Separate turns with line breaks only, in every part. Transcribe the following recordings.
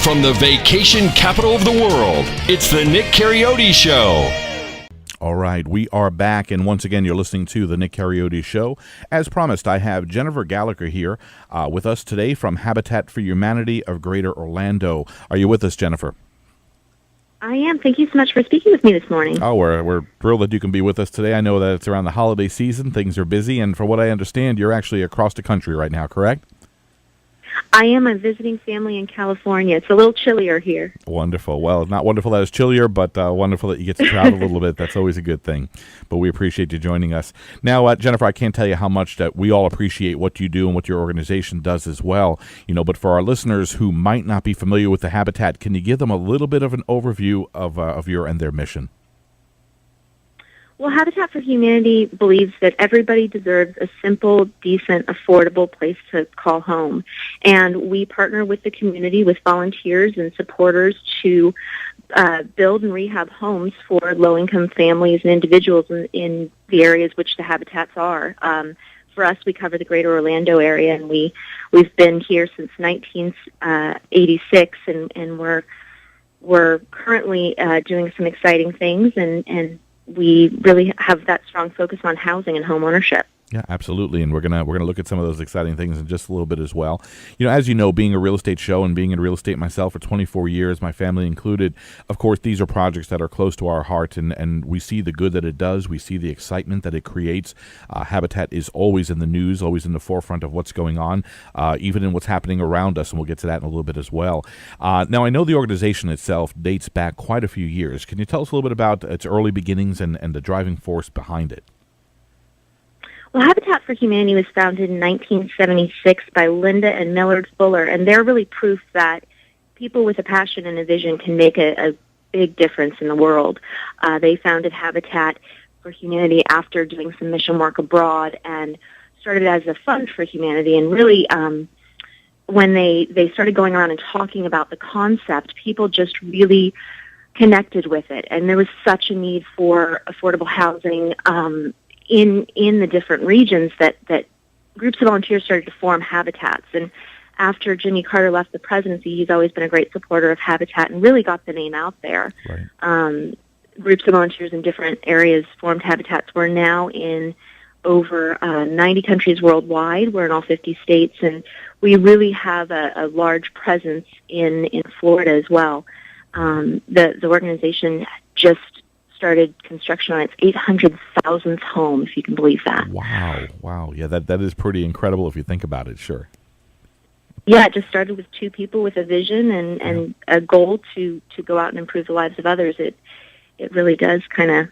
From the vacation capital of the world, it's the Nick Carioti Show.
All right, we are back, and once again, you're listening to the Nick Carioti Show. As promised, I have Jennifer Gallagher here with us today from Habitat for Humanity of Greater Orlando. Are you with us, Jennifer?
I am. Thank you so much for speaking with me this morning.
Oh, we're thrilled that you can be with us today. I know that it's around the holiday season. Things are busy, and from what I understand, you're actually across the country right now, correct?
I am. I'm visiting family in California. It's a little chillier here.
Wonderful. Well, not wonderful that it's chillier, but wonderful that you get to travel a little bit. That's always a good thing. But we appreciate you joining us. Now, Jennifer, I can't tell you how much that we all appreciate what you do and what your organization does as well. But for our listeners who might not be familiar with the Habitat, can you give them a little bit of an overview of your and their mission?
Well, Habitat for Humanity believes that everybody deserves a simple, decent, affordable place to call home. And we partner with the community, with volunteers and supporters to build and rehab homes for low-income families and individuals in the areas which the Habitats are. For us, we cover the greater Orlando area, and we've been here since 1986, and we're currently doing some exciting things, and we really have that strong focus on housing and home ownership.
Yeah, absolutely, and we're gonna look at some of those exciting things in just a little bit as well. As you know, being a real estate show and being in real estate myself for 24 years, my family included, of course, these are projects that are close to our heart, and we see the good that it does. We see the excitement that it creates. Habitat is always in the news, always in the forefront of what's going on, even in what's happening around us, and we'll get to that in a little bit as well. Now, I know the organization itself dates back quite a few years. Can you tell us a little bit about its early beginnings and the driving force behind it?
Well, Habitat for Humanity was founded in 1976 by Linda and Millard Fuller, and they're really proof that people with a passion and a vision can make a big difference in the world. They founded Habitat for Humanity after doing some mission work abroad and started as a fund for humanity. And really, when they started going around and talking about the concept, people just really connected with it. And there was such a need for affordable housing in the different regions that groups of volunteers started to form habitats. And after Jimmy Carter left the presidency, he's always been a great supporter of Habitat and really got the name out there. Right. Groups of volunteers in different areas formed habitats. We're now in over 90 countries worldwide. We're in all 50 states, and we really have a large presence in Florida as well. The organization just started construction on its 800,000th home, if you can believe that.
Wow. Yeah, that is pretty incredible if you think about it, sure.
Yeah, it just started with two people with a vision and a goal to go out and improve the lives of others. It really does kind of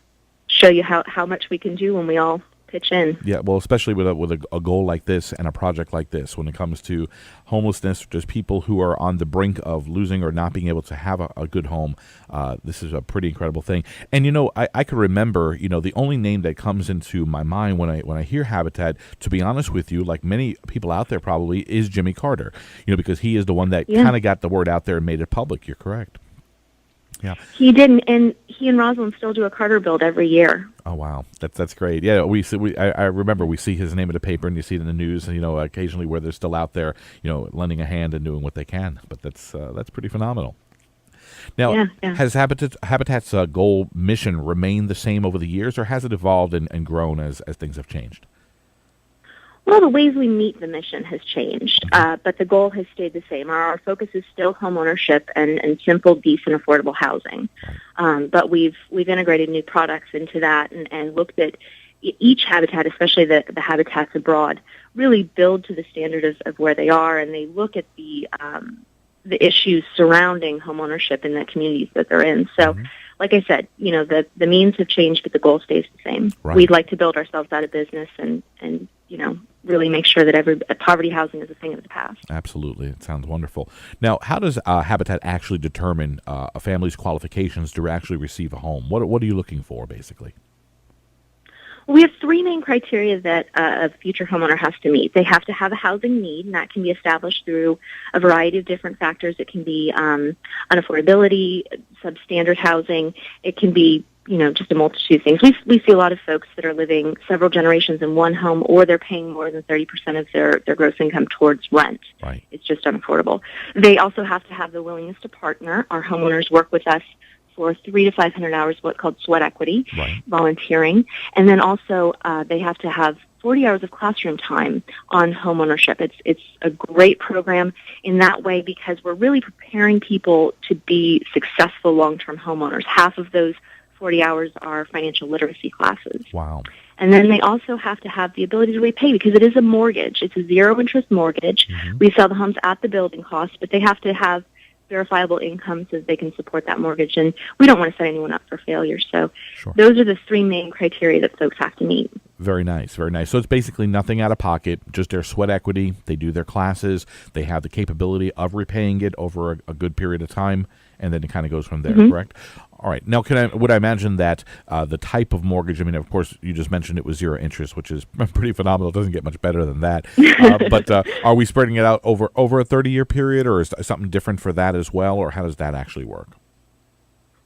show you how much we can do when we all pitch in. Yeah,
well, especially with a goal like this and a project like this, when it comes to homelessness, just people who are on the brink of losing or not being able to have a good home. This is a pretty incredible thing. And I can remember, the only name that comes into my mind when I hear Habitat, to be honest with you, like many people out there probably, is Jimmy Carter. Because he is the one that kind of got the word out there and made it public. You're correct. Yeah, he
did, and he and Rosalind still do a Carter build every year.
Oh wow, that's great. Yeah, I remember we see his name in the paper and you see it in the news, and occasionally where they're still out there, lending a hand and doing what they can. But that's pretty phenomenal. Now, has Habitat's goal mission remained the same over the years, or has it evolved and grown as things have changed?
Well, the ways we meet the mission has changed, but the goal has stayed the same. Our focus is still home ownership and simple, decent, affordable housing. But we've integrated new products into that and looked at each habitat, especially the habitats abroad, really build to the standard of where they are, and they look at the issues surrounding home ownership in the communities that they're in. So, like I said, the means have changed, but the goal stays the same. Right. We'd like to build ourselves out of business and really make sure that poverty housing is a thing of the past.
Absolutely. It sounds wonderful. Now, how does Habitat actually determine a family's qualifications to actually receive a home? What are you looking for, basically?
We have three main criteria that a future homeowner has to meet. They have to have a housing need, and that can be established through a variety of different factors. It can be unaffordability, substandard housing. It can be just a multitude of things. We see a lot of folks that are living several generations in one home, or they're paying more than 30% of their gross income towards rent.
Right.
It's just unaffordable. They also have to have the willingness to partner. Our homeowners work with us for 300 to 500 hours, what's called sweat equity,
right,
volunteering. And then also they have to have 40 hours of classroom time on homeownership. It's a great program in that way because we're really preparing people to be successful long-term homeowners. Half of those 40 hours are financial literacy classes.
Wow.
And then they also have to have the ability to repay because it is a mortgage. It's a zero-interest mortgage.
Mm-hmm.
We sell the homes at the building cost, but they have to have verifiable income so that they can support that mortgage. And we don't want to set anyone up for failure. So
Sure.
those are the three main criteria that folks have to meet.
Very nice, very nice. So it's basically nothing out of pocket, just their sweat equity. They do their classes. They have the capability of repaying it over a good period of time, and then it kind of goes from there,
Mm-hmm.
correct? All right. Now, would I imagine that the type of mortgage, I mean, of course, you just mentioned it was zero interest, which is pretty phenomenal. It doesn't get much better than that. But are we spreading it out over a 30-year period, or is something different for that as well, or how does that actually work?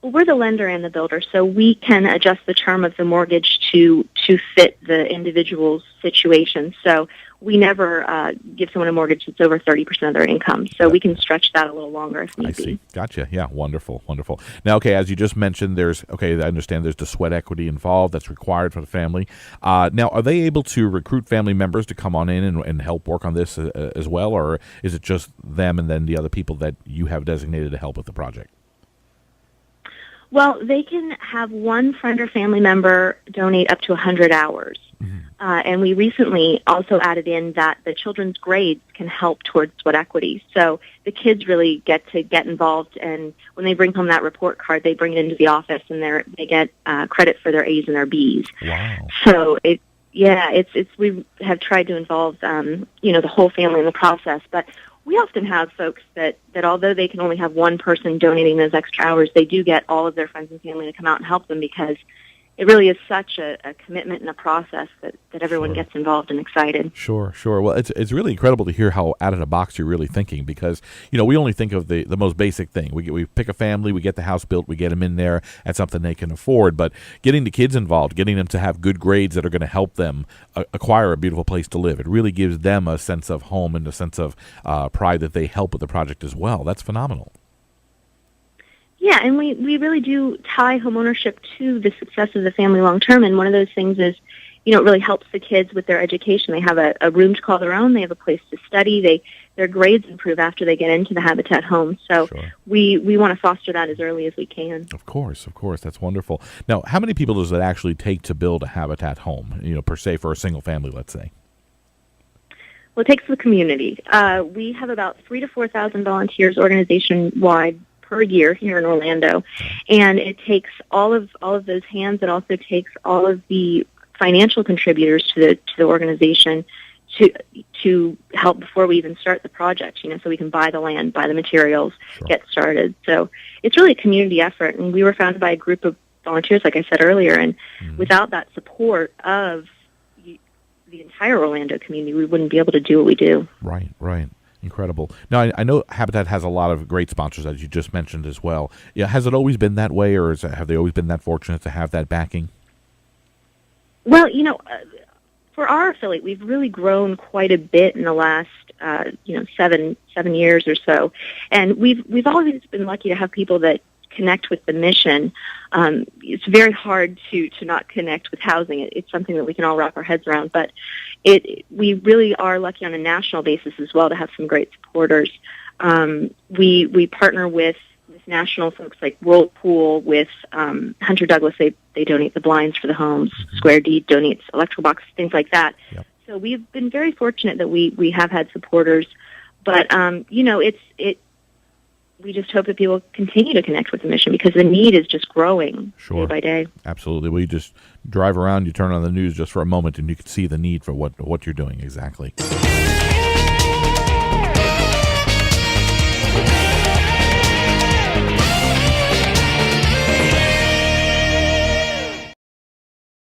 Well, we're the lender and the builder, so we can adjust the term of the mortgage to fit the individual's situation. So we never give someone a mortgage that's over 30% of their income. So we can stretch that a little longer if need
I
be.
see. Gotcha. Yeah, wonderful, wonderful. Now, okay, as you just mentioned, I understand there's the sweat equity involved that's required for the family. Now, are they able to recruit family members to come on in and help work on this as well, or is it just them and then the other people that you have designated to help with the project?
Well, they can have one friend or family member donate up to 100 hours.
Mm-hmm.
And we recently also added in that the children's grades can help towards sweat equity. So the kids really get involved, and when they bring home that report card, they bring it into the office, and they get credit for their A's and their B's.
Wow.
So we have tried to involve the whole family in the process, but we often have folks that although they can only have one person donating those extra hours, they do get all of their friends and family to come out and help them because it really is such a commitment and a process that everyone
Sure.
gets involved and excited.
Sure. Well, it's really incredible to hear how out of the box you're really thinking because, we only think of the most basic thing. We pick a family, we get the house built, we get them in there at something they can afford. But getting the kids involved, getting them to have good grades that are going to help them acquire a beautiful place to live, it really gives them a sense of home and a sense of pride that they help with the project as well. That's phenomenal.
Yeah, and we really do tie homeownership to the success of the family long term. And one of those things is, it really helps the kids with their education. They have a room to call their own. They have a place to study. Their grades improve after they get into the Habitat home. So
Sure.
we want to foster that as early as we can.
Of course. That's wonderful. Now, how many people does it actually take to build a Habitat home, per se, for a single family, let's say?
Well, it takes the community. We have about 3,000 to 4,000 volunteers organization-wide per year here in Orlando, and it takes all of those hands. It also takes all of the financial contributors to the organization to help before we even start the project. So we can buy the land, buy the materials,
Sure.
get started. So it's really a community effort, and we were founded by a group of volunteers, like I said earlier, and without that support of the entire Orlando community, we wouldn't be able to do what we do.
Right. Incredible. Now, I know Habitat has a lot of great sponsors, as you just mentioned as well. Yeah, has it always been that way, or have they always been that fortunate to have that backing?
Well, for our affiliate, we've really grown quite a bit in the last, 7 years or so, and we've always been lucky to have people that connect with the mission. It's very hard to not connect with housing. It's something that we can all wrap our heads around, but we really are lucky on a national basis as well to have some great supporters. We partner with national folks like Whirlpool, with Hunter Douglas. They donate the blinds for the homes. Square Deed donates electrical boxes, things like that.
Yep.
So we've been very fortunate that we have had supporters, but we just hope that people continue to connect with the mission because the need is just growing
Sure.
day by day.
Absolutely. Well, you just drive around, you turn on the news just for a moment, and you can see the need for what you're doing exactly.